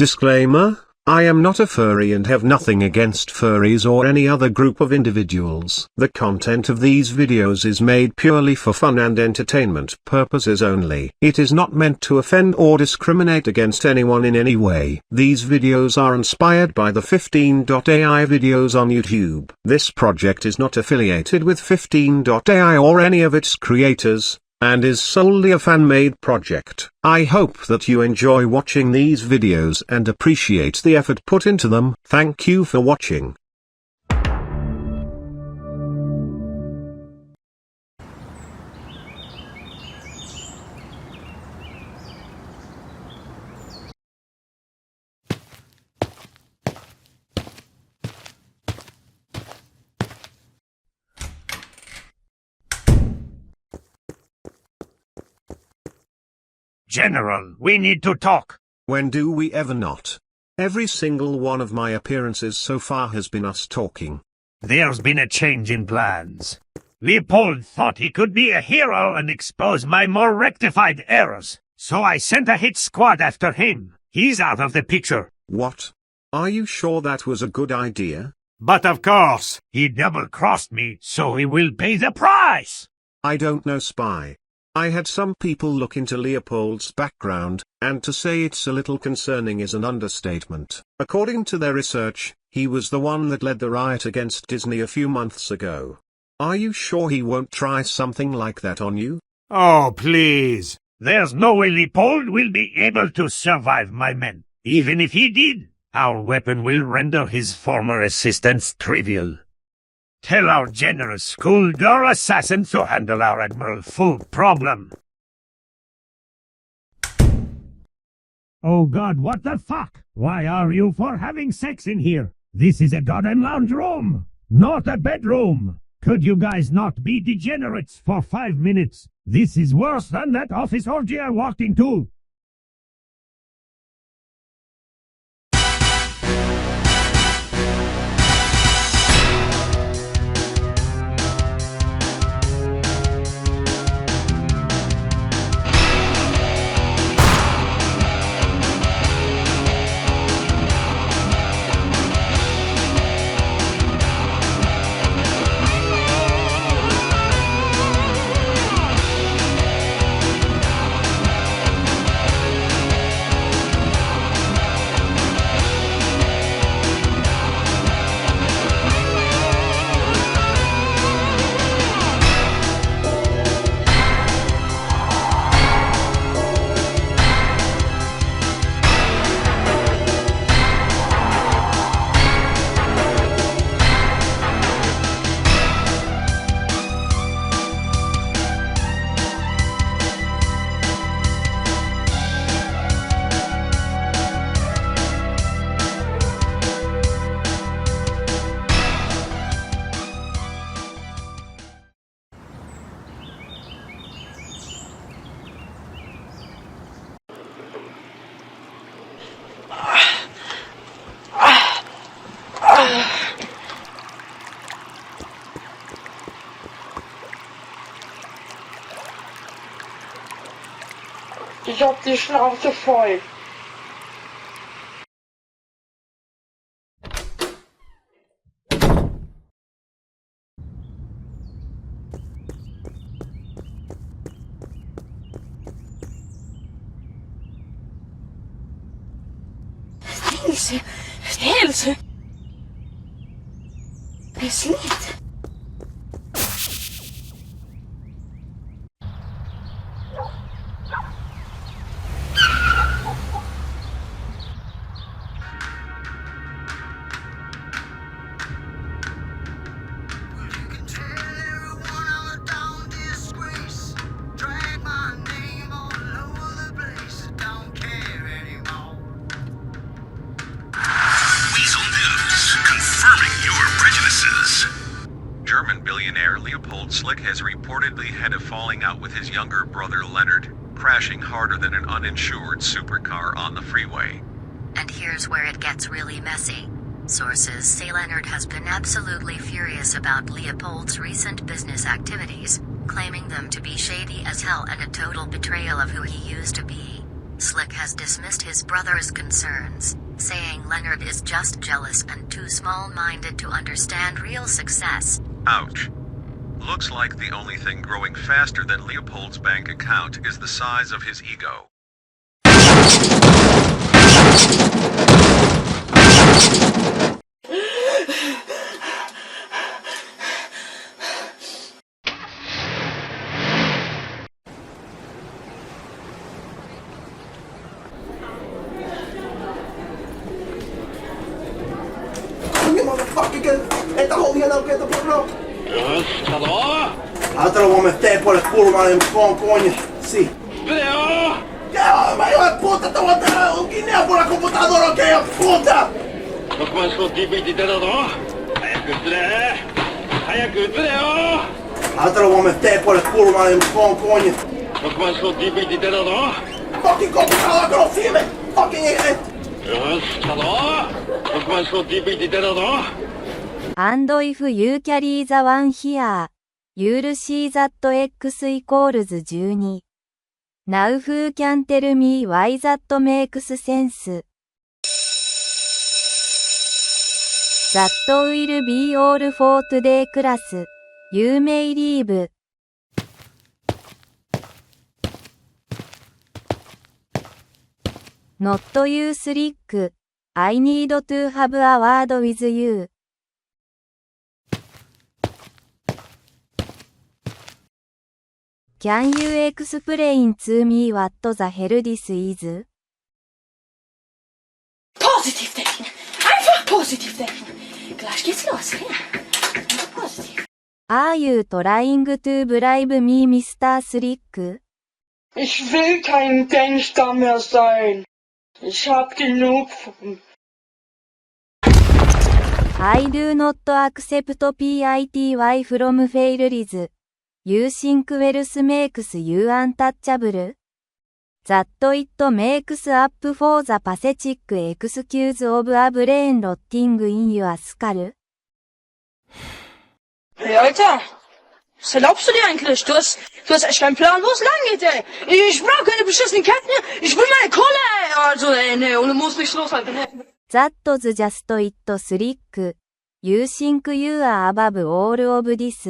Disclaimer: I am not a furry and have nothing against furries or any other group of individuals. The content of these videos is made purely for fun and entertainment purposes only. It is not meant to offend or discriminate against anyone in any way. These videos are inspired by the 15.ai videos on YouTube. This project is not affiliated with 15.ai or any of its creators, and is solely a fan-made project. I hope that you enjoy watching these videos and appreciate the effort put into them. Thank you for watching. General, we need to talk. When do we ever not? Every single one of my appearances so far has been us talking. There's been a change in plans. Leopold thought he could be a hero and expose my more rectified errors, so I sent a hit squad after him. He's out of the picture. What? Are you sure that was a good idea? But of course, he double-crossed me, so he will pay the price. I don't know, Spy. I had some people look into Leopold's background, and to say it's a little concerning is an understatement. According to their research, he was the one that led the riot against Disney a few months ago. Are you sure he won't try something like that on you? Oh, please. There's no way Leopold will be able to survive my men. Even if he did, our weapon will render his former assistance trivial. Tell our generous school door assassin to handle our Admiral Full problem. Oh God, what the fuck? Why are you for having sex in here? This is a goddamn lounge room, not a bedroom. Could you guys not be degenerates for 5 minutes? This is worse than that office orgy I walked into. Ich hab die Schnauze voll. Stillelse. Beslut. German billionaire Leopold Slick has reportedly had a falling out with his younger brother Leonard, crashing harder than an uninsured supercar on the freeway. And here's where it gets really messy. Sources say Leonard has been absolutely furious about Leopold's recent business activities, claiming them to be shady as hell and a total betrayal of who he used to be. Slick has dismissed his brother's concerns, saying Leonard is just jealous and too small-minded to understand real success. Ouch. Looks like the only thing growing faster than Leopold's bank account is the size of his ego. You motherfucker, get the whole yellow, get the bro. Hallå? Jag tror de är på det kurvan en spånkonje. Si. Bra! Ja, men jag är puta tuota och ner på la computadora, okej, jag puta. 6番スコッティ VT 出たぞ。早く撃つね。早く撃つねよ。Jag tror de är på det kurvan en spånkonje. 6番スコッティ VT 出たぞ。Fucking computadora, que lo filme. Fucking idiot. よし、来たぞ。6番スコッティ VT 出たぞ。And if you carry the one here, you'll see that x equals 12. Now who can tell me why that makes sense? That will be all for today class. You may leave. Not you Slick. I need to have a word with you. Can you explain to me what the hell this is? Positiv denken. Einfach positiv denken. Gleich geht's los. Ja. Einfach positiv. Are you trying to bribe me, Mr. Slick? Ich will kein Gangster mehr sein. Ich hab genug von... I do not accept PITY from failures. You think wealth makes you untouchable? That it makes up for the pathetic excuse of a brain rotting in your skull? Hey, Alter. Was erlaubst du dir eigentlich? Du hast echt keinen Plan, wo es lang geht, ey. Ich brauch keine beschissenen Ketten. Ich will meine Kohle, ey. Also, ey, nee, ohne muss nichts loshalten. That's just it, Slick. You think you are above all of this.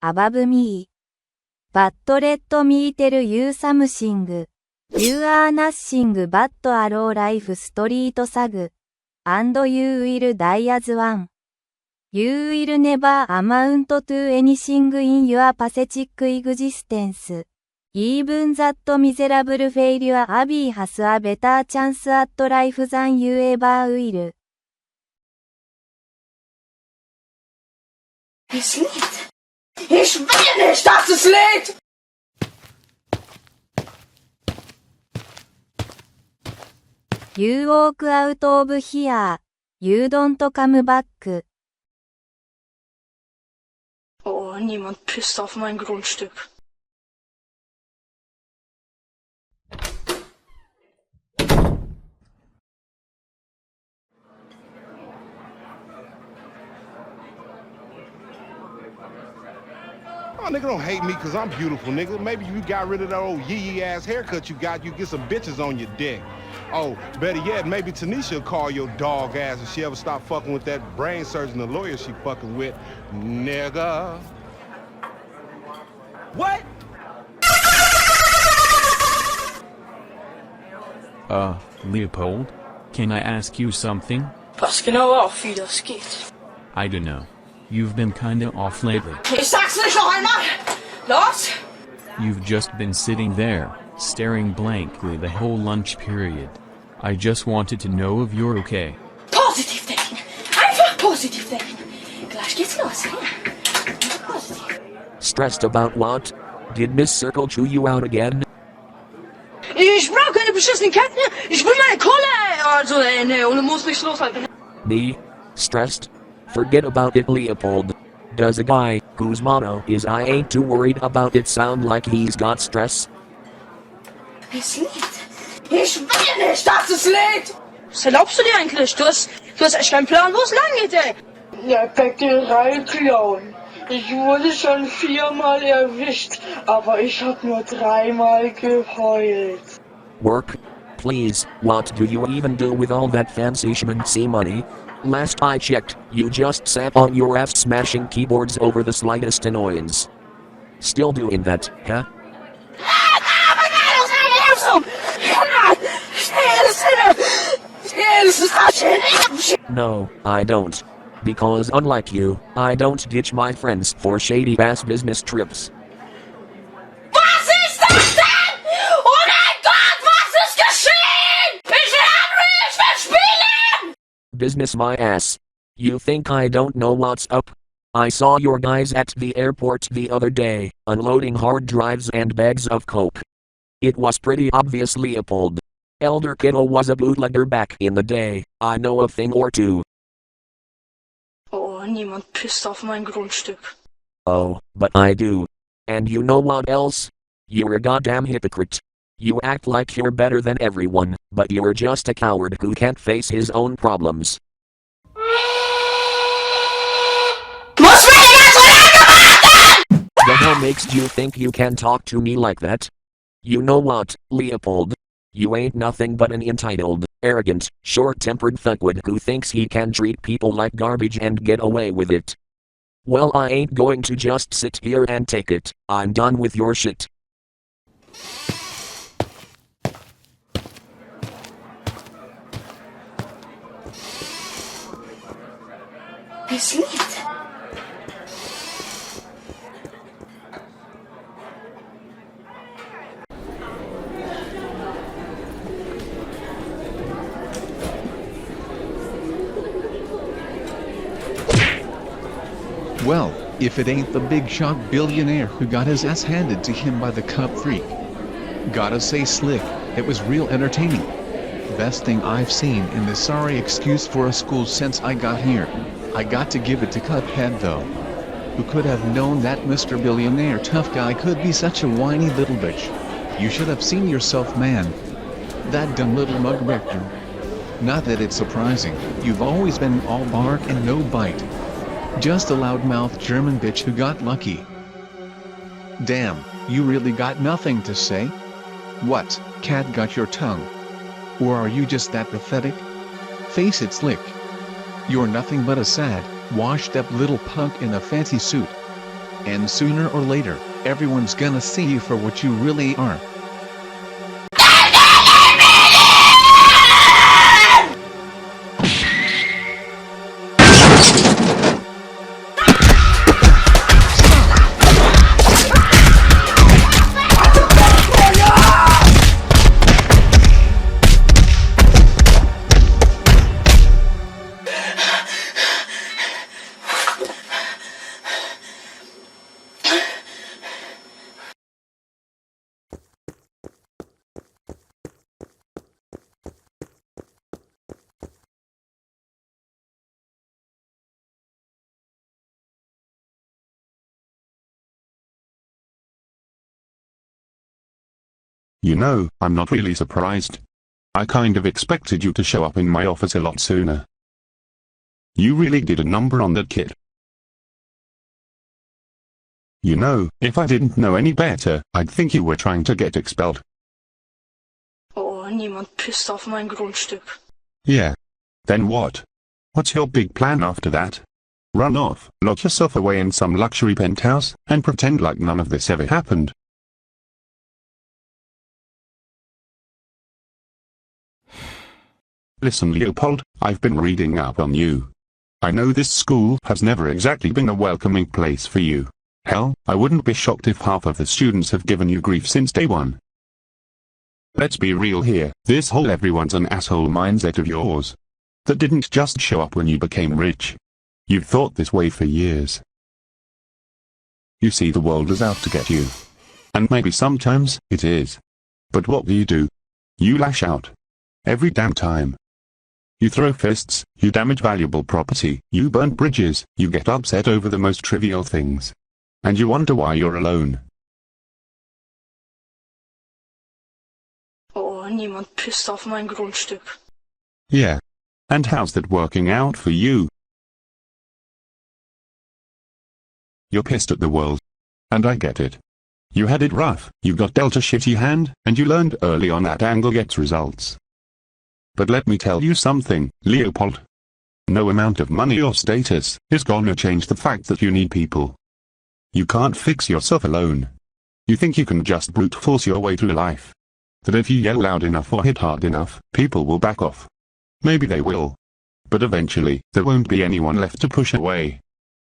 Above me. But let me tell you something. You are nothing but a low-life street thug. And you will die as one. You will never amount to anything in your pathetic existence. Even that miserable failure Abby has a better chance at life than you ever will. Es liegt. Ich will nicht, dass es liegt. You walk out of here. You don't come back. Oh, niemand pisst auf mein Grundstück. Oh, nigga, don't hate me because I'm beautiful, nigga. Maybe you got rid of that old yee-yee ass haircut you got, you get some bitches on your dick. Oh, better yet, maybe Tanisha will call your dog ass if she ever stop fucking with that brain surgeon, the lawyer she fucking with, nigga. What? Leopold? Can I ask you something? Pass genau auf, wie das geht. I don't know. You've been kinda off lately. Ich sag's nicht noch einmal! Los! You've just been sitting there, staring blankly the whole lunch period. I just wanted to know if you're okay. Positiv denken! Einfach positiv denken! Gleich geht's los, ja? Einfach positiv. Stressed about what? Did Miss Circle chew you out again? Ich brauch keine beschissenen Ketten. Ich will meine Kohle. Also, ey, nee, ohne muss nichts loshalten. Me? Stressed? Forget about it, Leopold. Does a guy, whose motto is I ain't too worried about it sound like he's got stress? Es liegt. Ich will nicht, dass es liegt. Was erlaubst du dir eigentlich? Du hast echt keinen Plan, wo es lang geht, ey. Ja, Bäckerei klauen. Ich wurde schon 4-mal erwischt, aber ich hab nur 3-mal geheult. Work? Please, what do you even do with all that fancy schmancy money? Last I checked, you just sat on your ass smashing keyboards over the slightest annoyance. Still doing that, huh? No, I don't. Because unlike you, I don't ditch my friends for shady ass business trips. Was ist das denn? Oh mein Gott, was ist geschehen? Ich will spielen! Business my ass. You think I don't know what's up? I saw your guys at the airport the other day, unloading hard drives and bags of coke. It was pretty obvious Leopold. Elder Kiddo was a bootlegger back in the day, I know a thing or two. Oh, niemand pisst auf mein Grundstück. Oh, but I do. And you know what else? You're a goddamn hypocrite. You act like you're better than everyone, but you're just a coward who can't face his own problems. The hell makes you think you can talk to me like that? You know what, Leopold? You ain't nothing but an entitled, arrogant, short-tempered fuckwit who thinks he can treat people like garbage and get away with it. Well, I ain't going to just sit here and take it. I'm done with your shit. Es liegt. Well, if it ain't the big shot billionaire who got his ass handed to him by the cup freak. Gotta say, Slick, it was real entertaining. Best thing I've seen in this sorry excuse for a school since I got here. I got to give it to Cuphead though. Who could have known that Mr. Billionaire tough guy could be such a whiny little bitch? You should have seen yourself, man. That dumb little mug rector. Not that it's surprising, you've always been all bark and no bite. Just a loudmouth German bitch who got lucky. Damn, you really got nothing to say? What, cat got your tongue? Or are you just that pathetic? Face it, Slick. You're nothing but a sad, washed-up little punk in a fancy suit. And sooner or later, everyone's gonna see you for what you really are. You know, I'm not really surprised. I kind of expected you to show up in my office a lot sooner. You really did a number on that kid. You know, if I didn't know any better, I'd think you were trying to get expelled. Oh, niemand pisst auf mein Grundstück. Yeah. Then what? What's your big plan after that? Run off, lock yourself away in some luxury penthouse, and pretend like none of this ever happened. Listen, Leopold, I've been reading up on you. I know this school has never exactly been a welcoming place for you. Hell, I wouldn't be shocked if half of the students have given you grief since day one. Let's be real here, this whole everyone's an asshole mindset of yours. That didn't just show up when you became rich. You've thought this way for years. You see the world is out to get you. And maybe sometimes, it is. But what do? You lash out. Every damn time. You throw fists, you damage valuable property, you burn bridges, you get upset over the most trivial things. And you wonder why you're alone. Oh, niemand pisst auf mein Grundstück. Yeah. And how's that working out for you? You're pissed at the world. And I get it. You had it rough, you got dealt a shitty hand, and you learned early on that angle gets results. But let me tell you something, Leopold. No amount of money or status is gonna change the fact that you need people. You can't fix yourself alone. You think you can just brute force your way through life? That if you yell loud enough or hit hard enough, people will back off. Maybe they will. But eventually, there won't be anyone left to push away.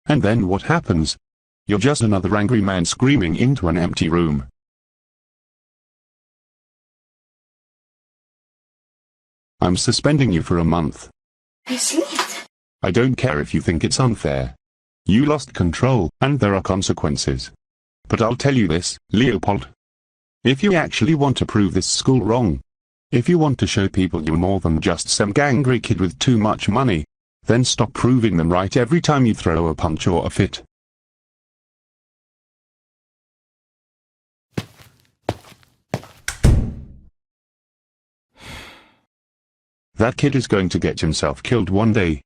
And then what happens? You're just another angry man screaming into an empty room. I'm suspending you for a month. I don't care if you think it's unfair. You lost control, and there are consequences. But I'll tell you this, Leopold. If you actually want to prove this school wrong, if you want to show people you're more than just some gangry kid with too much money, then stop proving them right every time you throw a punch or a fit. That kid is going to get himself killed one day.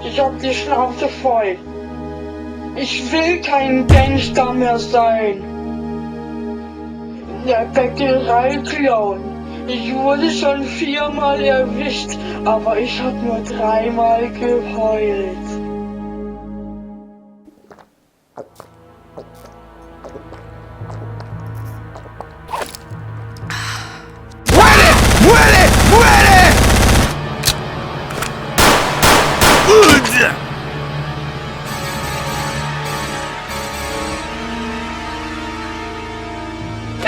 Ich hab die Schnauze voll. Ich will kein Gangster mehr sein. Der Bäckerei-Clown. Ich wurde schon 4-mal erwischt, aber ich hab nur 3-mal geheult.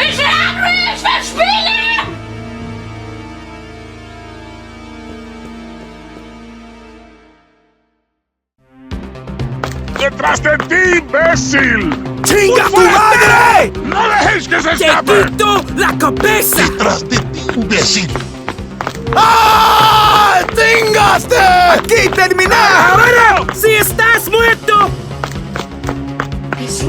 Ich will Henry, ich will spielen! ¡Detrás de ti, imbécil! ¡Chinga tu madre! ¡No dejes que se escape! ¡Te quito la cabeza! ¡Detrás de ti, imbécil! ¡Ah! ¡Chingaste! ¡Aquí terminé! ¡Ahora! ¡Si estás muerto! Ich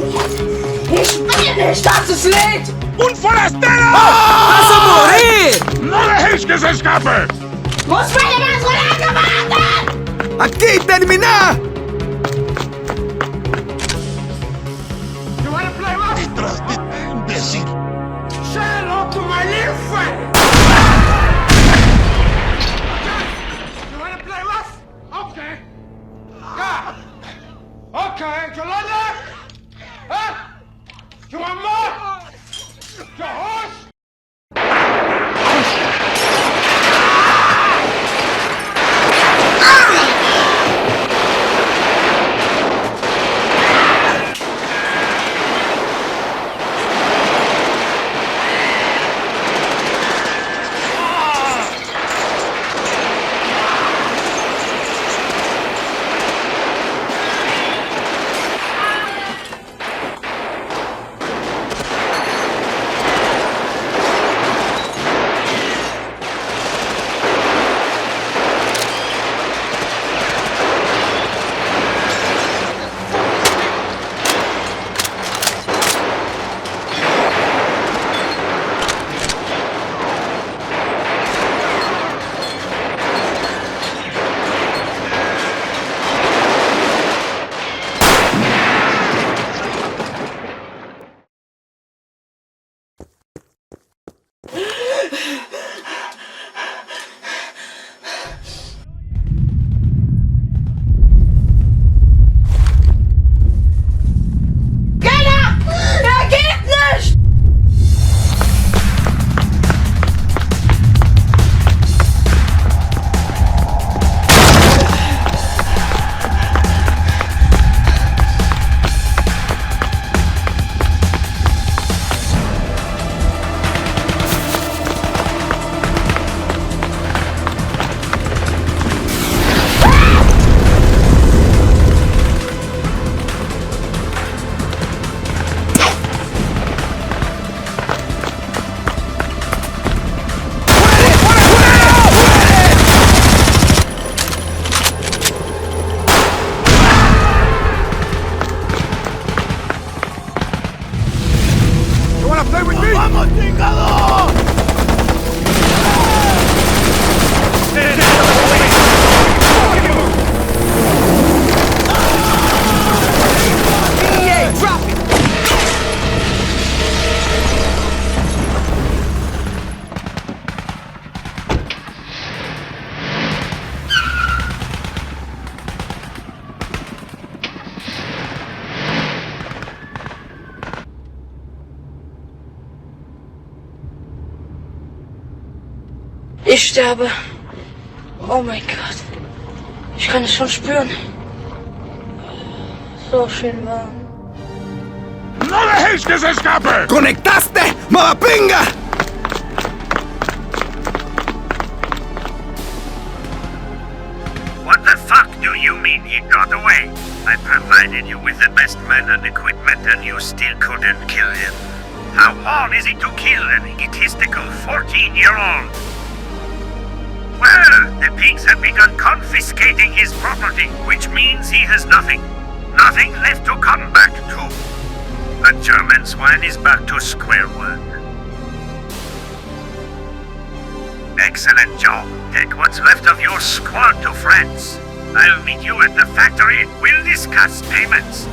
will nicht, das ist Lied! ¡Un forastero! ¡Vas a morir! ¡No dejes que se escape! ¡Muss meine Gasolage warten! ¡Aquí terminé! Detrás de ti, imbécil. Say hello to my little friend! You wanna play rough? Okay. Yeah. Okay, Yolanda? Huh? You want more? Your horse? Ich sterbe. Oh mein Gott. Ich kann es schon spüren. So schön warm. ¡No dejéis que se escape! ¡Conectaste, mamapinga! What the fuck do you mean he got away? I provided you with the best men and equipment and you still couldn't kill him. How hard is it to kill an egotistical 14-year-old? Well, the pigs have begun confiscating his property, which means he has nothing. Nothing left to come back to. The German swine is back to square one. Excellent job. Take what's left of your squad to France. I'll meet you at the factory. We'll discuss payments.